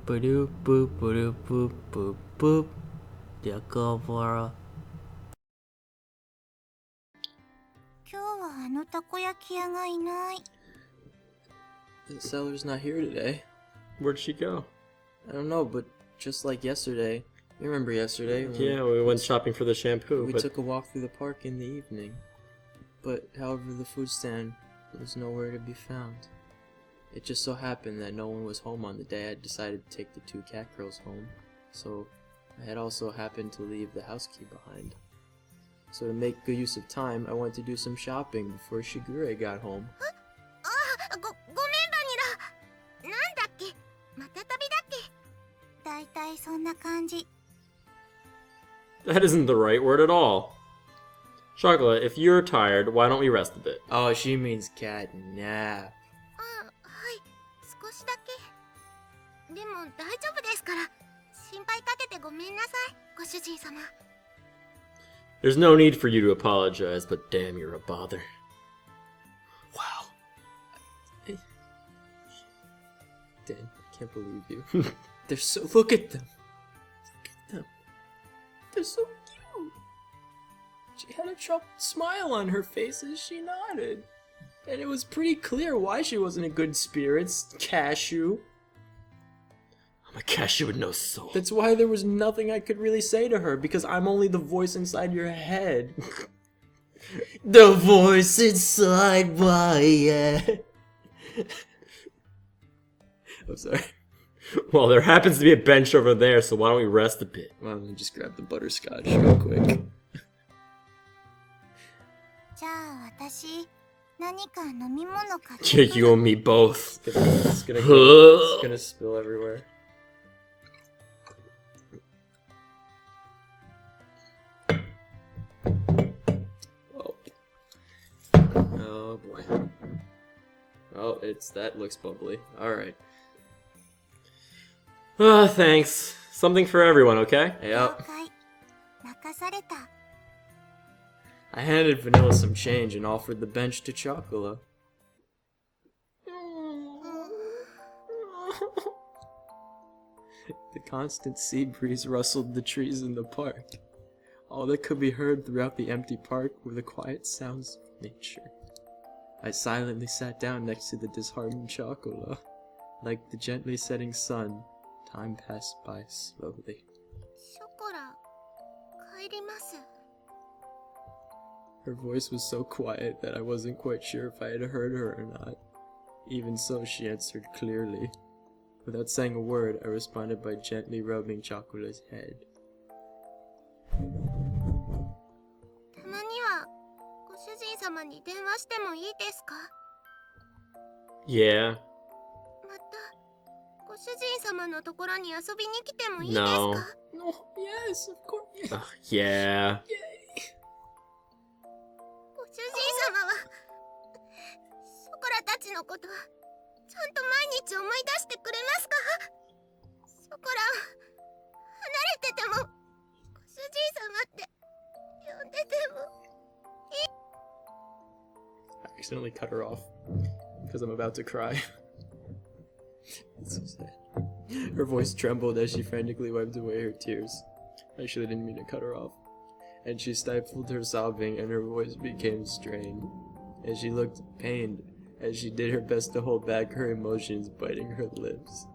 Boop boop boop boop boop boop. Nekopara. 今日はあのたこ焼き屋がいない。 The seller's not here today. Where'd she go? I don't know, but just like yesterday. You remember yesterday? When Yeah, we went shopping for the shampoo. we but took a walk through the park in the evening. But however, the food stand was nowhere to be found. It just so happened that no one was home on the day I decided to take the two cat girls home. So I had also happened to leave the house key behind. So to make good use of time, I went to do some shopping before Shigure got home. あ、ごめんバニラ。なんだっけ、また旅だっけ。だいたいそんな感じ。 that isn't the right word at all. Chocolate, if you're tired, why don't we rest a bit? Oh, she means cat nap. あ、はい、少しだけ。でも大丈夫ですから。心配かけてごめんなさい、ご主人様。 There's no need for you to apologize, but damn, you're a bother. Wow. Dan, I can't believe you. They're so. Look at them. Look at them. They're so cute. She had a chocolate smile on her face as she nodded. And it was pretty clear why she wasn't in good spirits. Cashew. I'm a cashew with no soul. That's why there was nothing I could really say to her, because I'm only the voice inside your head. The voice inside my head. I'm sorry. Well, there happens to be a bench over there, so why don't we rest a bit? Why don't we just grab the butterscotch real quick? じゃあ私、何か飲み物買って Yeah, you and me both. It's gonna spill everywhere. Oh. Oh boy. Oh, that looks bubbly. Alright. Thanks. Something for everyone, okay? 了 Yep. 解。任された。 I handed Vanilla some change and offered the bench to Chocola. The constant sea breeze rustled the trees in the park. All that could be heard throughout the empty park were the quiet sounds of nature. I silently sat down next to the disheartened Chocola. Like the gently setting sun, time passed by slowly. ショコラ、帰ります。 Her voice was so quiet that I wasn't quite sure if I had heard her or not. Even so, she answered clearly. Without saying a word, I responded by gently rubbing Chocola's head. たまにはご主人様に電話してもいいですか？ Yeah. またご主人様のところに遊びに来てもいいですか？ No. No, yes, of course. Yeah. ご主人様はショコラたちのことはちゃんと毎日思い出してくれますか？ショコラ離れててもご主人様って呼んでても。 I accidentally cut her off because I'm about to cry. It's so sad. Her voice trembled as she frantically wiped away her tears. I actually didn't mean to cut her off. And she stifled her sobbing and her voice became strained. And she looked pained as she did her best to hold back her emotions, biting her lips.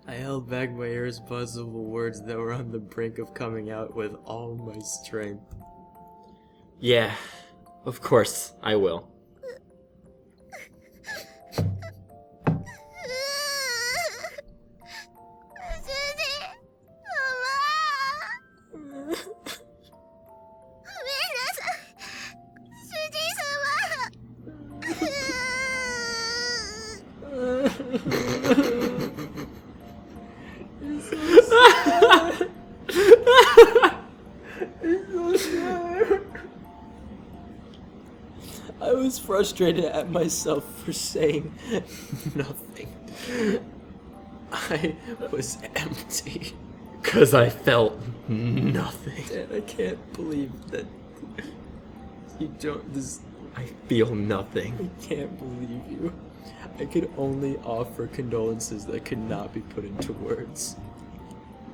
I held back my irresponsible words that were on the brink of coming out with all my strength. Yeah. Of course, I will. I was frustrated at myself for saying nothing. I was empty. 'Cause I felt nothing. And I can't believe that you don't. This. I feel nothing. I can't believe you. I could only offer condolences that could not be put into words.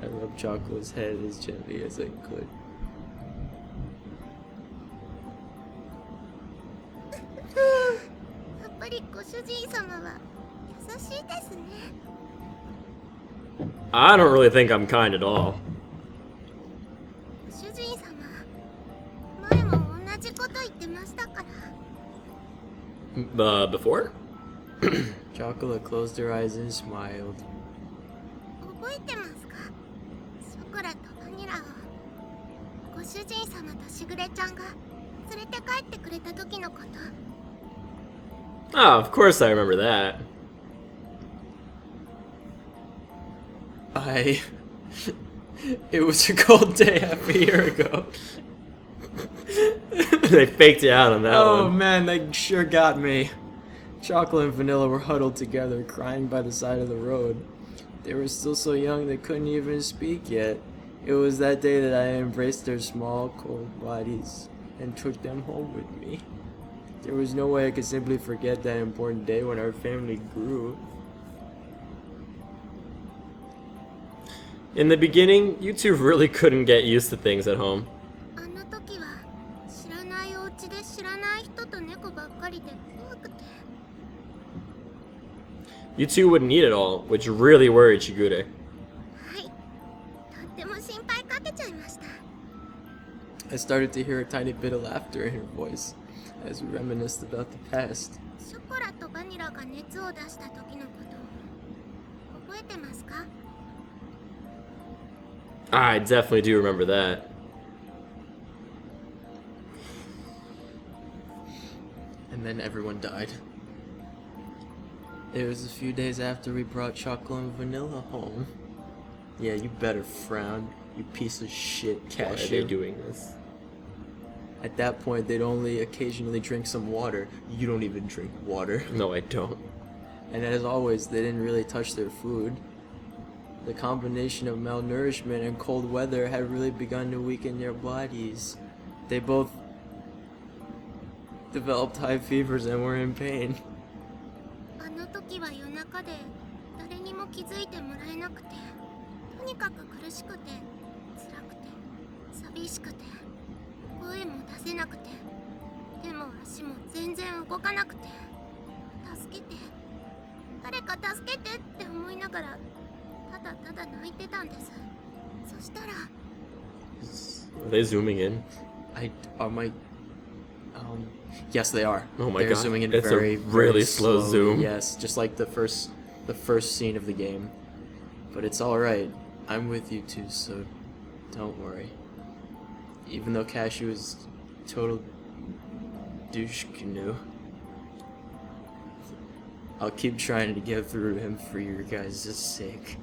I rubbed Chocola's head as gently as I could. I don't really think I'm kind at all. Before? Chocolate closed her eyes and smiled. Oh, of course I remember that. It was a cold day half a year ago. They faked you out on that one. Oh man, they sure got me. Chocolate and Vanilla were huddled together, crying by the side of the road. They were still so young they couldn't even speak yet. It was that day that I embraced their small, cold bodies and took them home with me. There was no way I could simply forget that important day when our family grew. In the beginning, you two really couldn't get used to things at home. You two wouldn't eat at all, which really worried Shigure. I started to hear a tiny bit of laughter in her voice as we reminisced about the past. I definitely do remember that. And then everyone died. It was a few days after we brought Chocolate and Vanilla home. Yeah, you better frown, you piece of shit cashew. Why are they doing this? At that point, they'd only occasionally drink some water. You don't even drink water. No, I don't. And as always, they didn't really touch their food. The combination of malnourishment and cold weather had really begun to weaken their bodies. They both developed high fevers and were in pain. Are they zooming in? Yes, they are. Oh my They're god, zooming in it's very, a really very slow slowly. zoom. Yes, just like the first scene of the game. But it's all right. I'm with you too, so don't worry. Even though Cashew is total douche canoe, I'll keep trying to get through to him for your guys' sake.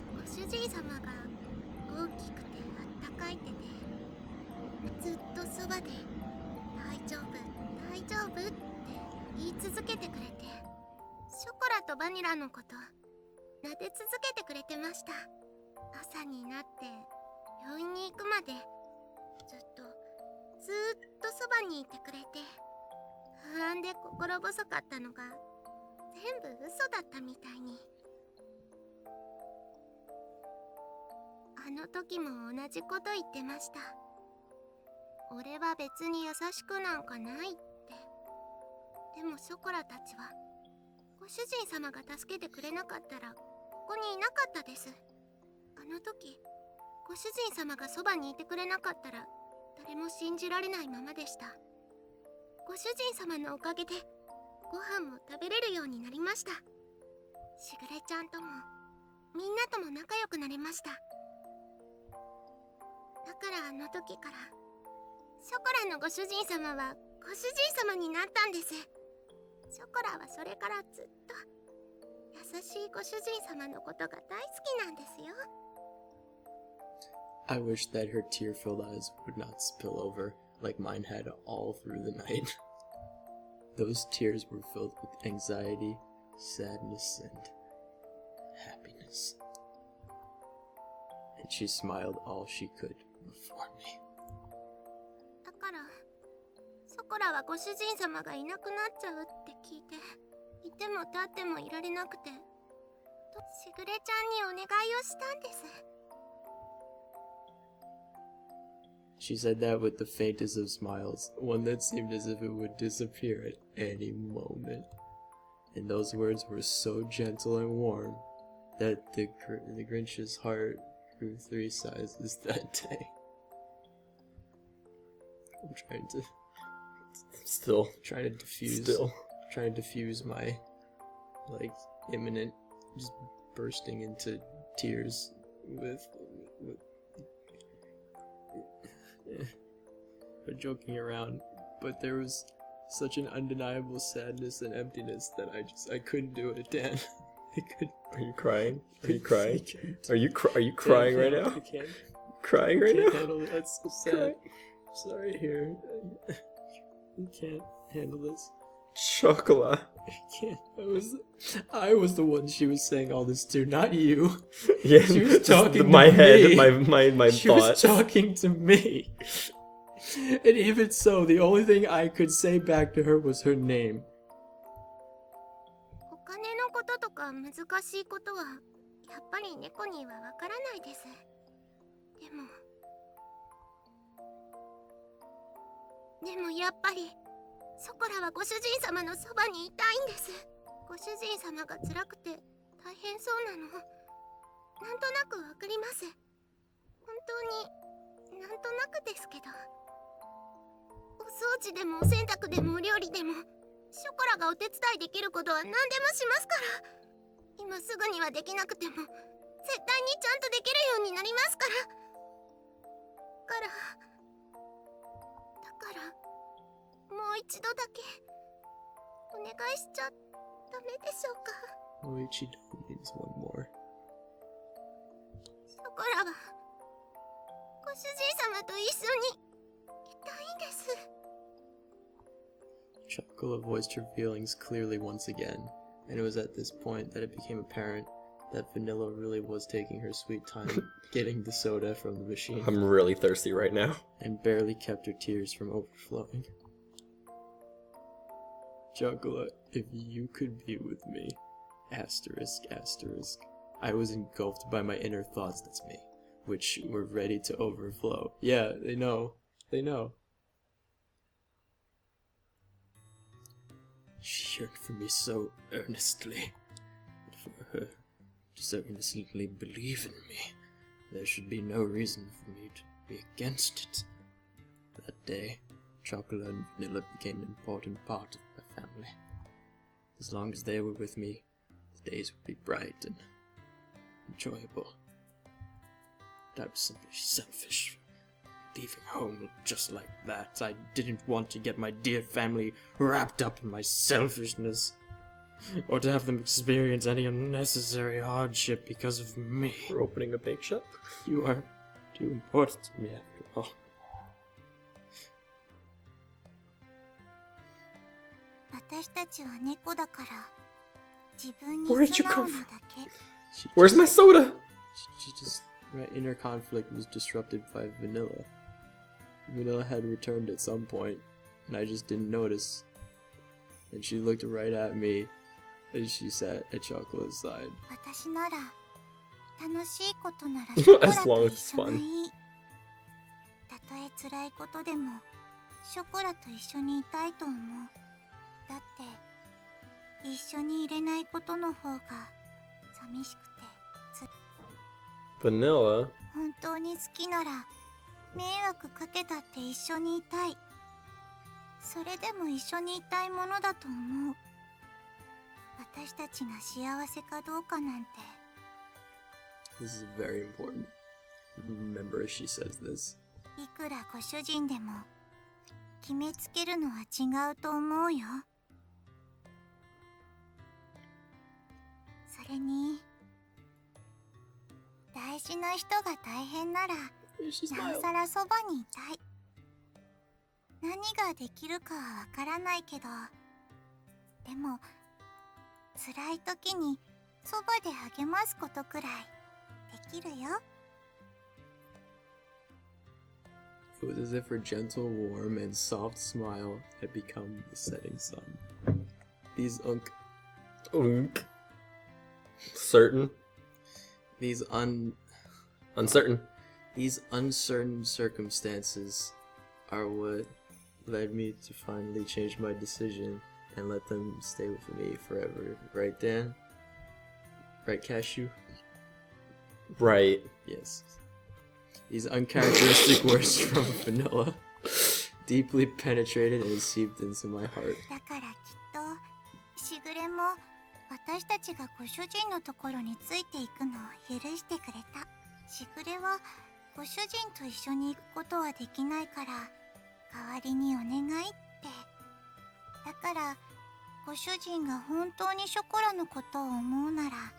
I wish that her tear-filled eyes would not spill over like mine had all through the night. Those tears were filled with anxiety, sadness, and happiness. And she smiled all she could before me. ても立ってもいられなくて、しぐれちゃんにお願いをしたんです。 She said that with the faintest of smiles, one that seemed as if it would disappear at any moment. And those words were so gentle and warm that the Grinch's heart grew 3 sizes that day. I'm trying to diffuse my like imminent just bursting into tears with but joking around, but there was such an undeniable sadness and emptiness that I couldn't do it, Dan. I couldn't. Are you crying? Are you I crying? can't. Are you crying right now? I can't. Crying right Can't now? handle it. That's so sad. Crying. Sorry here. You can't handle this. Chocolate. I can't. I was the one she was saying all this to, not you. Yeah, She was talking my to head, me. my She thoughts. was talking to me. And even so, the only thing I could say back to her was her name. お金のこととか難しいことはやっぱり猫にはわからないです。でもやっぱりそこらはご主人様のそばにいたいんです。ご主人様が辛くて大変そうなのなんとなくわかります。本当になんとなくですけど、お掃除でもお洗濯でもお料理でもショコラがお手伝いできることは何でもしますから。今すぐにはできなくても絶対にちゃんとできるようになりますから。だからもう一度だけお願いしちゃダメでしょうか。Moichido needs one more. ショコラはご主人様と一緒にいたいんです。 Chocola voiced her feelings clearly once again, and it was at this point that it became apparent that Vanilla really was taking her sweet time getting the soda from the machine. I'm really thirsty right now. And barely kept her tears from overflowing. Chocola, if you could be with me, asterisk, asterisk. I was engulfed by my inner thoughts, that's me, which were ready to overflow. Yeah, they know. They know. She yearned for me so earnestly. But for her to so innocently believe in me, there should be no reason for me to be against it. That day, Chocolate and Vanilla became an important part of my family. As long as they were with me, the days would be bright and enjoyable. But I was simply selfish. Leaving home just like that, I didn't want to get my dear family wrapped up in my selfishness, or to have them experience any unnecessary hardship because of me. We're opening a bake shop. You are too important to me after all. 私たちは猫だから自分に Where did 素 you 直 come な from? だけ。 Where's my soda? My inner conflict was disrupted by Vanilla. Vanilla had returned at some point, and I just didn't notice. And she looked right at me as she sat at Chocolate's side. 私なら楽しいことならショコラ As long と as 一 it's 緒が fun. いい。たとえ辛いことでもショコラと一緒にいたいと思う。だって一緒にいれないことの方が寂しくて。 Vanilla? 本当に好きなら迷惑かけたって一緒にいたい。それでも一緒にいたいものだと思う。私たちが幸せかどうかなんて。 This is very important. Remember as she says this. いくらご主人でも決めつけるのは違うと思うよ。それに大事な人が大変なら She な smiled. おさらそばにいたい。何ができるかはわからないけど、でも辛い時にそばで励ますことくらいできるよ。 It was as if her gentle, warm, and soft smile had become the setting sun. These Certain. These Uncertain. These uncertain circumstances are what led me to finally change my decision and let them stay with me forever. Right, Dan? Right, Cashew? Right. Yes. These uncharacteristic words from Vanilla deeply penetrated and seeped into my heart. だからきっとしぐれも私たちがご主人のところについていくのを許してくれた。しぐれはご主人と一緒に行くことはできないから代わりにお願いって。だからご主人が本当にショコラのことを思うなら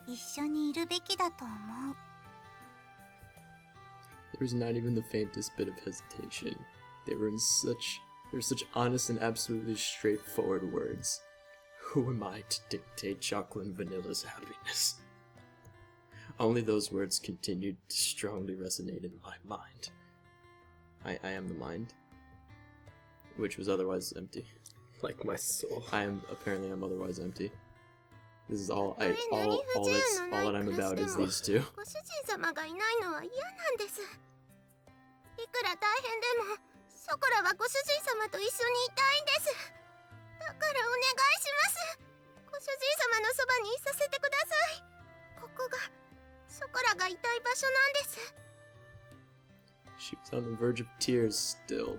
一緒にいるべきだと思う。There was not even the faintest bit of hesitation. They were such honest and absolutely straightforward words. Who am I to dictate Chocolate and Vanilla's happiness? Only those words continued to strongly resonate in my mind. I am the mind, which was otherwise empty. Like my soul. I'm otherwise empty. This is all that I'm about is these two. ご主人様がいないのは嫌なんです。いくら大変でもショコラはご主人様と一緒にいたいんです。だからお願いします。ご主人様のそばにいさせてください。ここがショコラがいたい場所なんです。She was on the verge of tears still,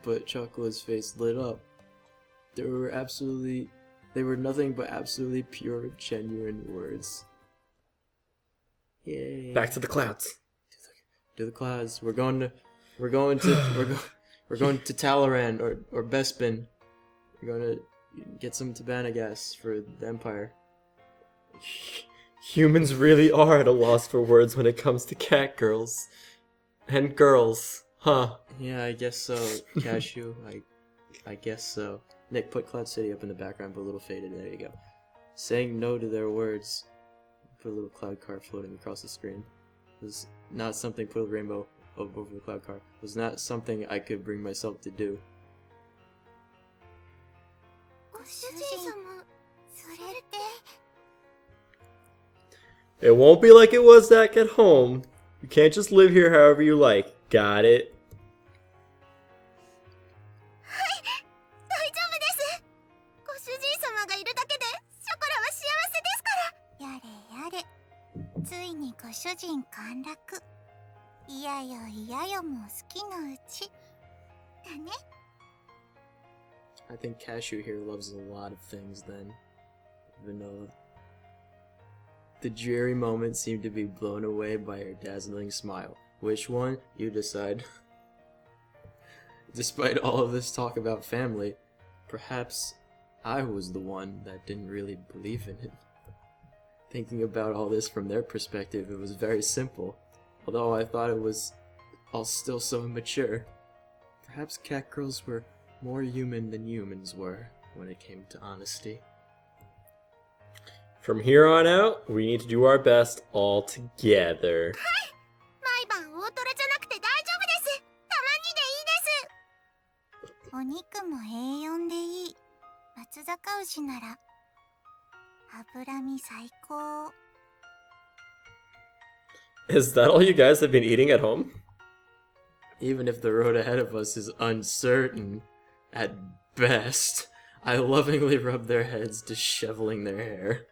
but Chocolate's face lit up. They were nothing but absolutely pure, genuine words. Yay! Back to the clouds. To the clouds. We're going to Talaran or Bespin. We're going to get some Tabana gas for the Empire. Humans really are at a loss for words when it comes to cat girls. And girls, huh? Yeah, I guess so, Cashew. I guess so. Nick, put Cloud City up in the background, but a little faded. There you go. Saying no to their words. Put a little cloud car floating across the screen. Was not something. Put a rainbow over the cloud car. Was not something I could bring myself to do. ご主人様、それって。 It won't be like it was back at home. You can't just live here however you like. Got it? 大丈夫です。ご主人様がいるだけでショコラは幸せですから。やれやれ。ついにご主人陥落。いやよいやよも好きのうち。だね。I think Cashew here loves a lot of things then. Vanilla. The dreary moment seemed to be blown away by her dazzling smile. Which one? You decide. Despite all of this talk about family, perhaps I was the one that didn't really believe in it. Thinking about all this from their perspective, it was very simple, although I thought it was all still so immature. Perhaps cat girls were more human than humans were when it came to honesty. From here on out, we need to do our best all together. 毎晩大トロじゃなくて大丈夫です。たまにでいいです。お肉も A4 でいい。松阪牛なら脂身最高。 Is that all you guys have been eating at home? Even if the road ahead of us is uncertain, at best, I lovingly rub their heads, disheveling their hair.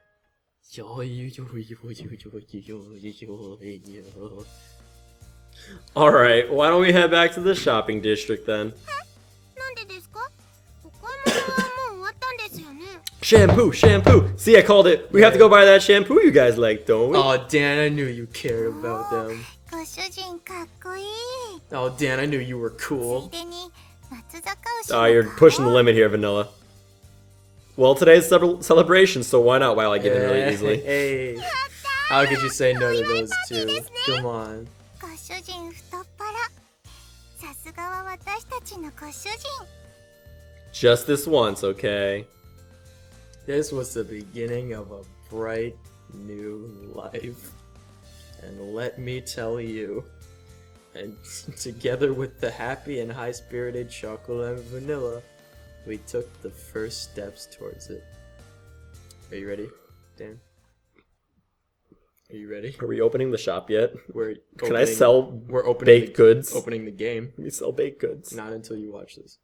Alright, why don't we head back to the shopping district then? なんでですか？お買い物はもう終わったんですよね。 Shampoo! Shampoo! See, I called it! We have to go buy that shampoo you guys like, don't we? Oh, Dan, I knew you cared about them. ご主人かっこいい。 Oh, Dan, I knew you were つ cool. いでに松坂牛 Oh, you're pushing the limit here, Vanilla. Well, today's celebration, so why not while I give in really easily? Hey, how could you say no to those two? Come on. ご主人太っ腹。さすがは私たちのご主人。 Just this once, okay? This was the beginning of a bright new life. And let me tell you, and together with the happy and high-spirited Chocolate and Vanilla, we took the first steps towards it. Are you ready, Dan? Are you ready? Are we opening the shop yet? We're Can I sell We're opening baked goods? Opening the game. We sell baked goods. Not until you watch this.